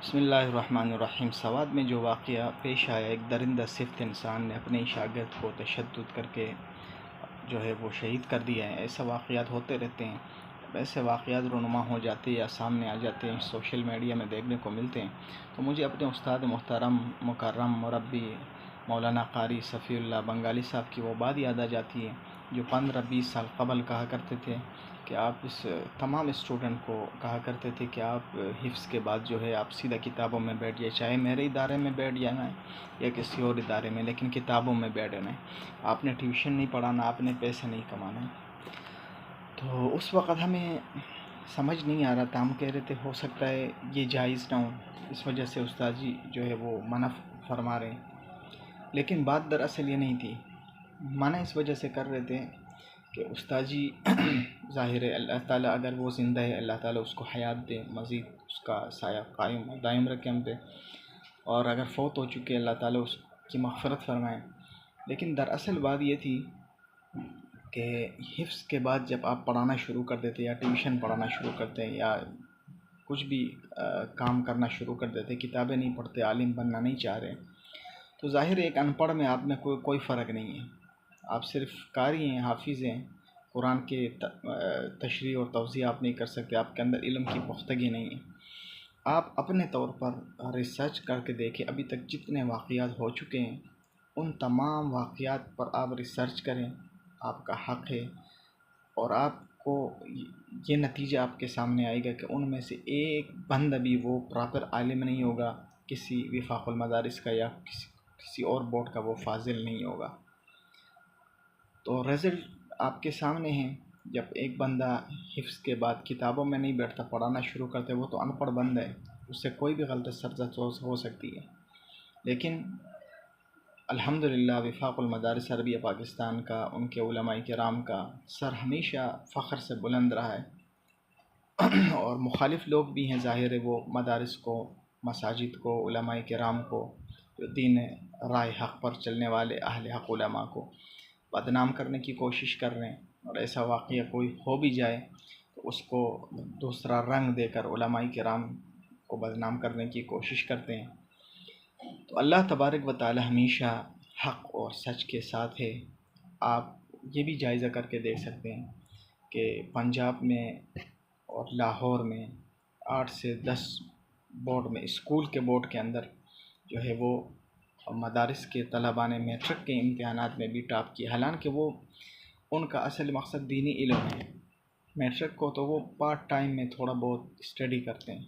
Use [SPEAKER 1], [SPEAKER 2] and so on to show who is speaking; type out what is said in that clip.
[SPEAKER 1] بسم اللہ الرحمن الرحیم۔ سوات میں جو واقعہ پیش آیا، ایک درندہ صفت انسان نے اپنے شاگرد کو تشدد کر کے جو ہے وہ شہید کر دیا ہے۔ ایسے واقعات ہوتے رہتے ہیں، ایسے واقعات رونما ہو جاتے یا سامنے آ جاتے ہیں، سوشل میڈیا میں دیکھنے کو ملتے ہیں۔ تو مجھے اپنے استاد محترم مکرم مربی مولانا قاری صفی اللہ بنگالی صاحب کی وہ بات یاد آ جاتی ہے جو 15-20 سال قبل کہا کرتے تھے کہ آپ اس تمام اسٹوڈنٹ کو کہا کرتے تھے کہ آپ حفظ کے بعد جو ہے آپ سیدھا کتابوں میں بیٹھ جائے، چاہے میرے ادارے میں بیٹھ جانا ہے یا کسی اور ادارے میں، لیکن کتابوں میں بیٹھنا ہے۔ آپ نے ٹیوشن نہیں پڑھانا، آپ نے پیسے نہیں کمانا ہے۔ تو اس وقت ہمیں سمجھ نہیں آ رہا تھا، ہم کہہ رہے تھے ہو سکتا ہے یہ جائز نہ ہو، اس وجہ سے استاد جی جو ہے وہ منع فرما رہے ہیں، لیکن بات دراصل یہ نہیں تھی۔ منع اس وجہ سے کر رہے تھے کہ استاد جی ظاہر ہے اللہ تعالیٰ اگر وہ زندہ ہے، اللہ تعالیٰ اس کو حیات دے، مزید اس کا سایہ قائم دائم رکھے ہم پہ، اور اگر فوت ہو چکے اللہ تعالیٰ اس کی مغفرت فرمائے۔ لیکن دراصل بات یہ تھی کہ حفظ کے بعد جب آپ پڑھانا شروع کر دیتے یا ٹیوشن پڑھانا شروع کرتے ہیں یا کچھ بھی کام کرنا شروع کر دیتے، کتابیں نہیں پڑھتے، عالم بننا نہیں چاہ رہے، تو ظاہر ایک ان پڑھ میں آپ میں کوئی فرق نہیں ہے۔ آپ صرف قاری ہیں، حافظ ہیں، قرآن کے تشریح اور توضیح آپ نہیں کر سکتے، آپ کے اندر علم کی پختگی نہیں ہے۔ آپ اپنے طور پر ریسرچ کر کے دیکھیں، ابھی تک جتنے واقعات ہو چکے ہیں ان تمام واقعات پر آپ ریسرچ کریں، آپ کا حق ہے، اور آپ کو یہ نتیجہ آپ کے سامنے آئے گا کہ ان میں سے ایک بند بھی وہ پراپر عالم نہیں ہوگا کسی وفاق المدارس کا یا کسی اور بورڈ کا، وہ فاضل نہیں ہوگا۔ تو رزلٹ آپ کے سامنے ہیں۔ جب ایک بندہ حفظ کے بعد کتابوں میں نہیں بیٹھتا، پڑھانا شروع کرتے، وہ تو ان پڑھ بند ہے، اس سے کوئی بھی غلط سرزد ہو سکتی ہے، لیکن الحمدللہ وفاق المدارس عربیہ پاکستان کا، ان کے علماء کرام کا سر ہمیشہ فخر سے بلند رہا ہے، اور مخالف لوگ بھی ہیں ظاہر ہے، وہ مدارس کو، مساجد کو، علماء کرام کو، جو دین رائے حق پر چلنے والے اہل حق علماء کو بدنام کرنے کی کوشش کر رہے ہیں، اور ایسا واقعہ کوئی ہو بھی جائے تو اس کو دوسرا رنگ دے کر علماء کرام کو بدنام کرنے کی کوشش کرتے ہیں۔ تو اللہ تبارک و تعالی ہمیشہ حق اور سچ کے ساتھ ہے۔ آپ یہ بھی جائزہ کر کے دیکھ سکتے ہیں کہ پنجاب میں اور لاہور میں 8 سے 10 بورڈ میں، اسکول کے بورڈ کے اندر جو ہے وہ مدارس کے طلباء نے میٹرک کے امتحانات میں بھی ٹاپ کی، حالانکہ وہ ان کا اصل مقصد دینی علم ہے۔ میٹرک کو تو وہ پارٹ ٹائم میں تھوڑا بہت اسٹڈی کرتے ہیں،